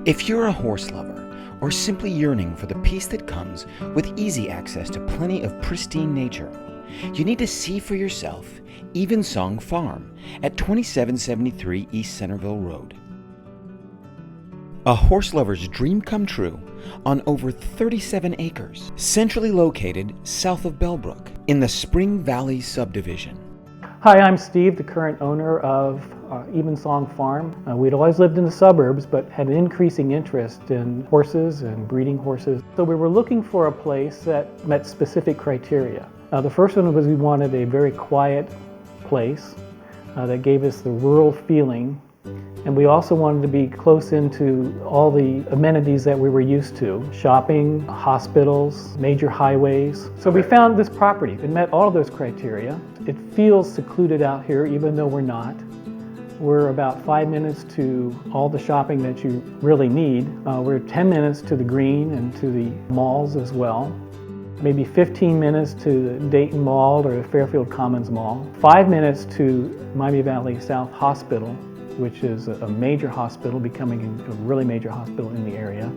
If you're a horse lover or simply yearning for the peace that comes with easy access to plenty of pristine nature, you need to see for yourself Evensong Farm at 2773 East Centerville Road. A horse lover's dream come true on over 37 acres, centrally located south of Bellbrook in the Spring Valley subdivision. Hi, I'm Steve, the current owner of Evensong Farm. We'd always lived in the suburbs, but had an increasing interest in horses and breeding horses. So we were looking for a place that met specific criteria. The first one was we wanted a very quiet place that gave us the rural feeling. And we also wanted to be close into all the amenities that we were used to, shopping, hospitals, major highways. So we found this property. It met all of those criteria. It feels secluded out here, even though we're not. We're about 5 minutes to all the shopping that you really need. We're 10 minutes to the green and to the malls as well. Maybe 15 minutes to the Dayton Mall or the Fairfield Commons Mall. 5 minutes to Miami Valley South Hospital, which is a major hospital, becoming a really major hospital in the area.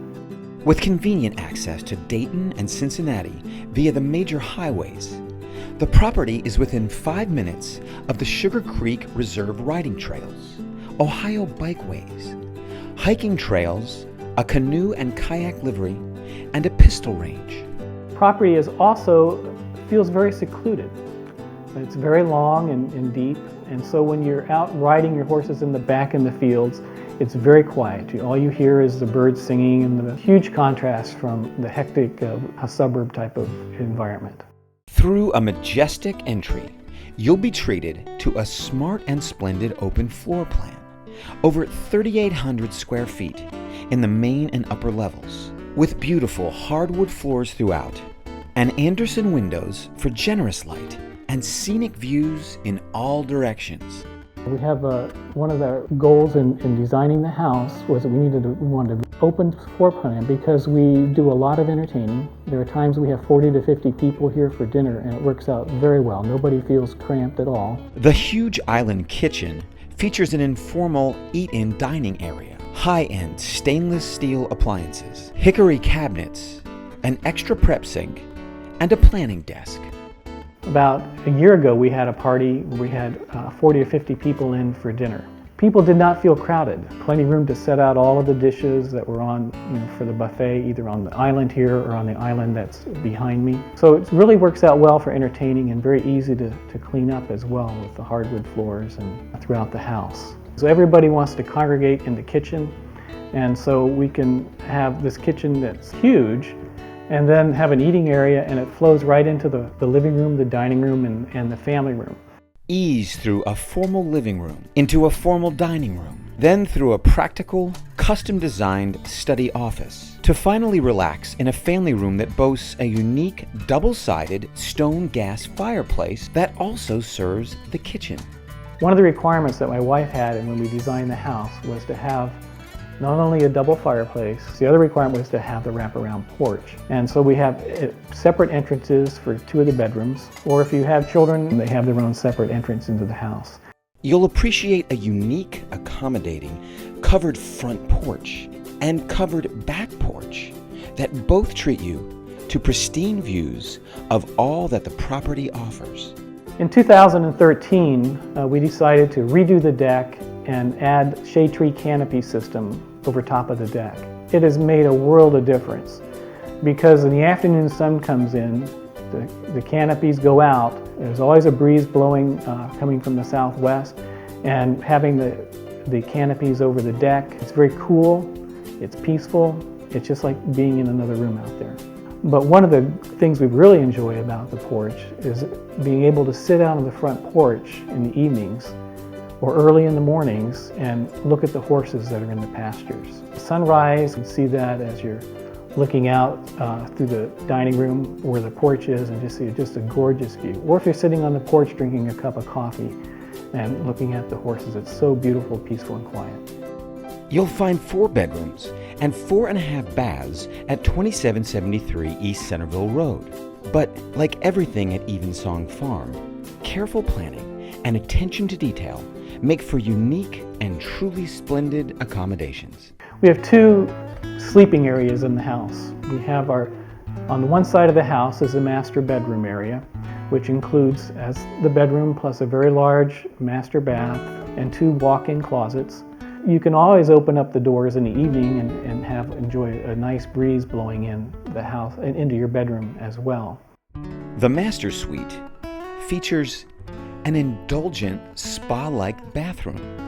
With convenient access to Dayton and Cincinnati via the major highways, the property is within 5 minutes of the Sugar Creek Reserve riding trails, Ohio bikeways, hiking trails, a canoe and kayak livery, and a pistol range. Property is also feels very secluded. It's very long and deep, and so when you're out riding your horses in the back in the fields, it's very quiet. All you hear is the birds singing, and the huge contrast from the hectic suburb type of environment. Through a majestic entry, you'll be treated to a smart and splendid open floor plan, over 3,800 square feet in the main and upper levels, with beautiful hardwood floors throughout, and Anderson windows for generous light and scenic views in all directions. We have one of our goals in designing the house was that we wanted an open floor plan because we do a lot of entertaining. There are times we have 40 to 50 people here for dinner, and it works out very well. Nobody feels cramped at all. The huge island kitchen features an informal eat-in dining area, high-end stainless steel appliances, hickory cabinets, an extra prep sink, and a planning desk. About a year ago, we had a party. We had 40 or 50 people in for dinner. People did not feel crowded. Plenty of room to set out all of the dishes that were on, for the buffet, either on the island here or on the island that's behind me. So it really works out well for entertaining and very easy to clean up as well with the hardwood floors and throughout the house. So everybody wants to congregate in the kitchen, and so we can have this kitchen that's huge and then have an eating area, and it flows right into the living room, the dining room, and the family room. Ease through a formal living room into a formal dining room, then through a practical, custom-designed study office, to finally relax in a family room that boasts a unique double-sided stone gas fireplace that also serves the kitchen. One of the requirements that my wife had when we designed the house was to have not only a double fireplace, the other requirement was to have the wraparound porch. And so we have separate entrances for 2 of the bedrooms, or if you have children, they have their own separate entrance into the house. You'll appreciate a unique, accommodating, covered front porch and covered back porch that both treat you to pristine views of all that the property offers. In 2013, we decided to redo the deck and add shade tree canopy system over top of the deck. It has made a world of difference because in the afternoon sun comes in, the canopies go out, there's always a breeze blowing coming from the southwest, and having the canopies over the deck, it's very cool, it's peaceful, it's just like being in another room out there. But one of the things we really enjoy about the porch is being able to sit out on the front porch in the evenings or early in the mornings and look at the horses that are in the pastures. Sunrise, you can see that as you're looking out through the dining room where the porch is and just see just a gorgeous view. Or if you're sitting on the porch drinking a cup of coffee and looking at the horses, it's so beautiful, peaceful, and quiet. You'll find 4 bedrooms and 4.5 baths at 2773 East Centerville Road. But like everything at Evensong Farm, careful planning and attention to detail make for unique and truly splendid accommodations. We have two sleeping areas in the house. We have on the one side of the house is the master bedroom area, which includes as the bedroom plus a very large master bath and two walk-in closets. You can always open up the doors in the evening and enjoy a nice breeze blowing in the house and into your bedroom as well. The master suite features an indulgent spa-like bathroom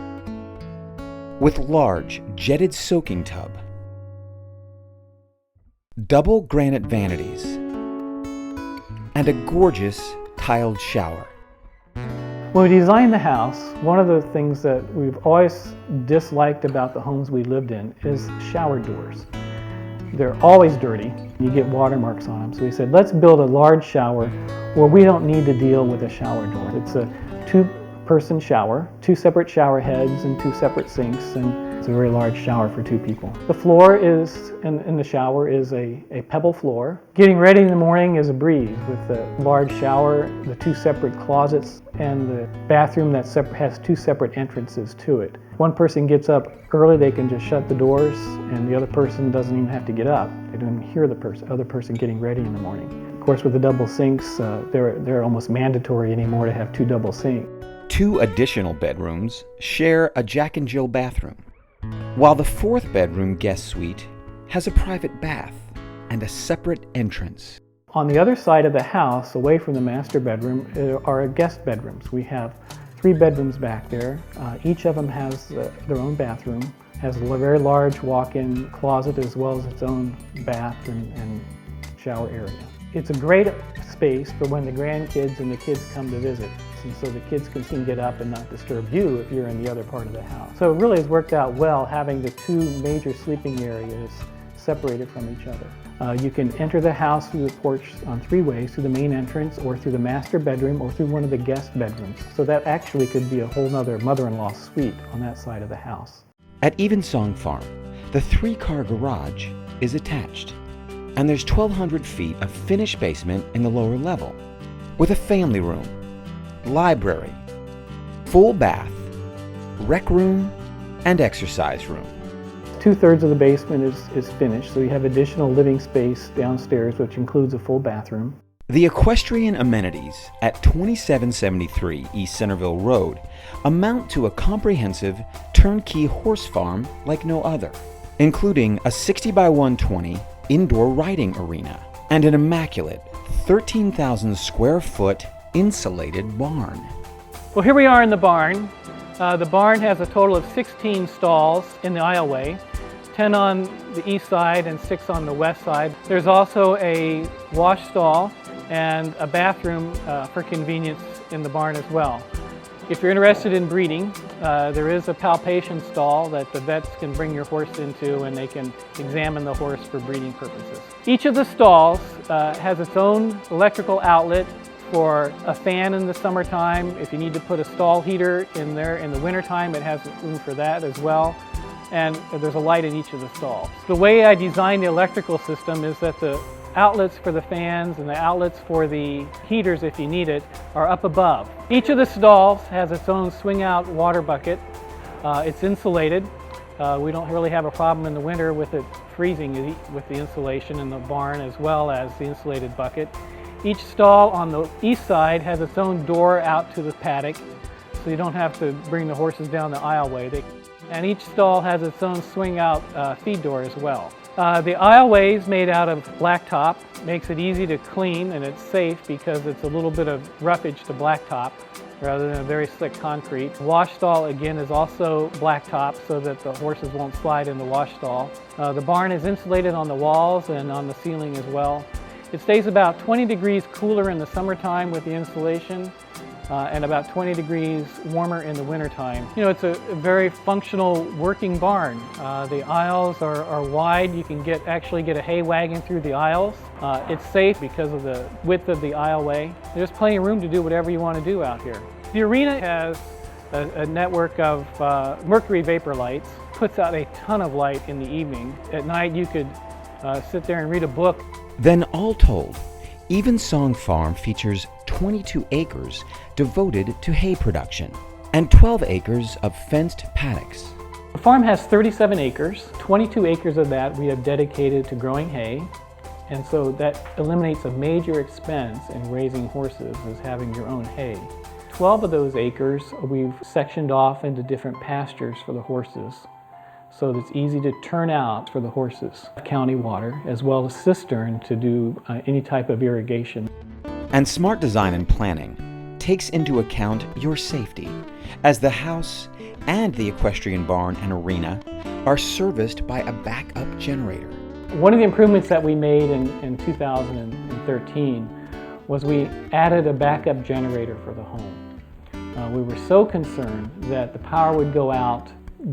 with large jetted soaking tub, double granite vanities, and a gorgeous tiled shower. When we designed the house, one of the things that we've always disliked about the homes we lived in is shower doors. They're always dirty. You get watermarks on them. So we said, let's build a large shower where we don't need to deal with a shower door. It's a two-person shower, two separate shower heads and two separate sinks, and it's a very large shower for two people. The floor in the shower is a pebble floor. Getting ready in the morning is a breeze with the large shower, the two separate closets, and the bathroom that has two separate entrances to it. One person gets up early, they can just shut the doors, and the other person doesn't even have to get up. They don't even hear the other person getting ready in the morning. Of course, with the double sinks, they're almost mandatory anymore to have two double sinks. Two additional bedrooms share a Jack and Jill bathroom, while the fourth bedroom guest suite has a private bath and a separate entrance. On the other side of the house, away from the master bedroom, are guest bedrooms. We have 3 bedrooms back there. Each of them has their own bathroom, has a very large walk-in closet as well as its own bath and shower area. It's a great space for when the grandkids and the kids come to visit, and so the kids can get up and not disturb you if you're in the other part of the house. So it really has worked out well having the two major sleeping areas separated from each other. You can enter the house through the porch on 3 ways, through the main entrance or through the master bedroom or through one of the guest bedrooms. So that actually could be a whole nother mother-in-law suite on that side of the house. At Evensong Farm, the 3-car garage is attached, and there's 1,200 feet of finished basement in the lower level, with a family room, library, full bath, rec room, and exercise room. 2/3 of the basement is finished, so you have additional living space downstairs, which includes a full bathroom. The equestrian amenities at 2773 East Centerville Road amount to a comprehensive turnkey horse farm like no other, including a 60 by 120 indoor riding arena and an immaculate 13,000 square foot insulated barn. Well, here we are in the barn. The barn has a total of 16 stalls in the aisleway, 10 on the east side and 6 on the west side. There's also a wash stall and a bathroom for convenience in the barn as well. If you're interested in breeding, there is a palpation stall that the vets can bring your horse into and they can examine the horse for breeding purposes. Each of the stalls has its own electrical outlet for a fan in the summertime. If you need to put a stall heater in there in the wintertime, it has room for that as well. And there's a light in each of the stalls. The way I designed the electrical system is that the outlets for the fans and the outlets for the heaters, if you need it, are up above. Each of the stalls has its own swing-out water bucket. It's insulated. We don't really have a problem in the winter with it freezing with the insulation in the barn as well as the insulated bucket. Each stall on the east side has its own door out to the paddock, so you don't have to bring the horses down the aisleway. And each stall has its own swing-out feed door as well. The aisleway is made out of blacktop, makes it easy to clean, and it's safe because it's a little bit of roughage to blacktop rather than a very slick concrete. The wash stall, again, is also blacktop so that the horses won't slide in the wash stall. The barn is insulated on the walls and on the ceiling as well. It stays about 20 degrees cooler in the summertime with the insulation and about 20 degrees warmer in the wintertime. You know, it's a very functional working barn. The aisles are wide. You can actually get a hay wagon through the aisles. It's safe because of the width of the aisleway. There's plenty of room to do whatever you want to do out here. The arena has a network of mercury vapor lights, puts out a ton of light in the evening. At night you could sit there and read a book. Then all told, Evensong Farm features 22 acres devoted to hay production and 12 acres of fenced paddocks. The farm has 37 acres. 22 acres of that we have dedicated to growing hay. And so that eliminates a major expense in raising horses, is having your own hay. 12 of those acres we've sectioned off into different pastures for the horses, so that it's easy to turn out for the horses. County water, as well as cistern to do any type of irrigation. And smart design and planning takes into account your safety, as the house and the equestrian barn and arena are serviced by a backup generator. One of the improvements that we made in 2013 was we added a backup generator for the home. We were so concerned that the power would go out,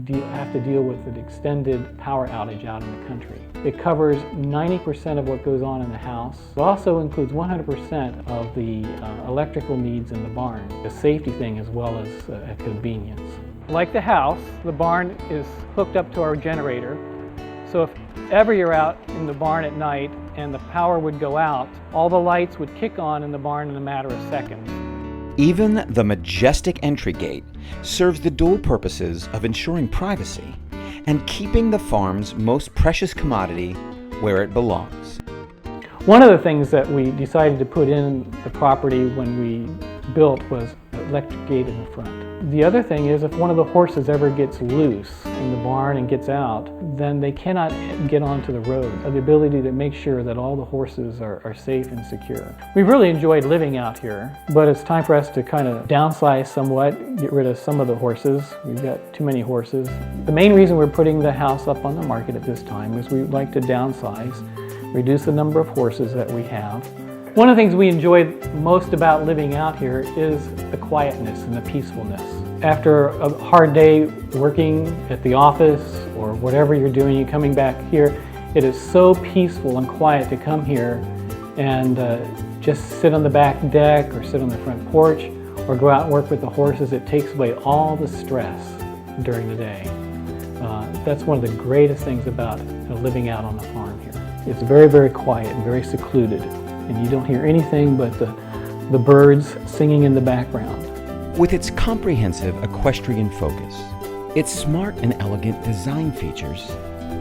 have to deal with an extended power outage out in the country. It covers 90% of what goes on in the house. It also includes 100% of the electrical needs in the barn, a safety thing as well as a convenience. Like the house, the barn is hooked up to our generator. So if ever you're out in the barn at night and the power would go out, all the lights would kick on in the barn in a matter of seconds. Even the majestic entry gate serves the dual purposes of ensuring privacy and keeping the farm's most precious commodity where it belongs. One of the things that we decided to put in the property when we built was an electric gate in the front. The other thing is, if one of the horses ever gets loose in the barn and gets out, then they cannot get onto the road. The ability to make sure that all the horses are safe and secure. We've really enjoyed living out here, but it's time for us to kind of downsize somewhat, get rid of some of the horses. We've got too many horses. The main reason we're putting the house up on the market at this time is we'd like to downsize, reduce the number of horses that we have. One of the things we enjoy most about living out here is the quietness and the peacefulness. After a hard day working at the office or whatever you're doing, you're coming back here, it is so peaceful and quiet to come here and just sit on the back deck or sit on the front porch or go out and work with the horses. It takes away all the stress during the day. That's one of the greatest things about living out on the farm here. It's very, very quiet and very secluded, and you don't hear anything but the birds singing in the background. With its comprehensive equestrian focus, its smart and elegant design features,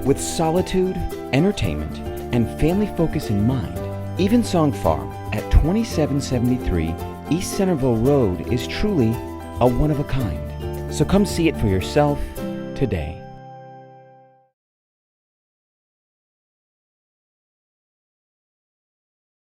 with solitude, entertainment, and family focus in mind, Evensong Farm at 2773 East Centerville Road is truly a one-of-a-kind. So come see it for yourself today.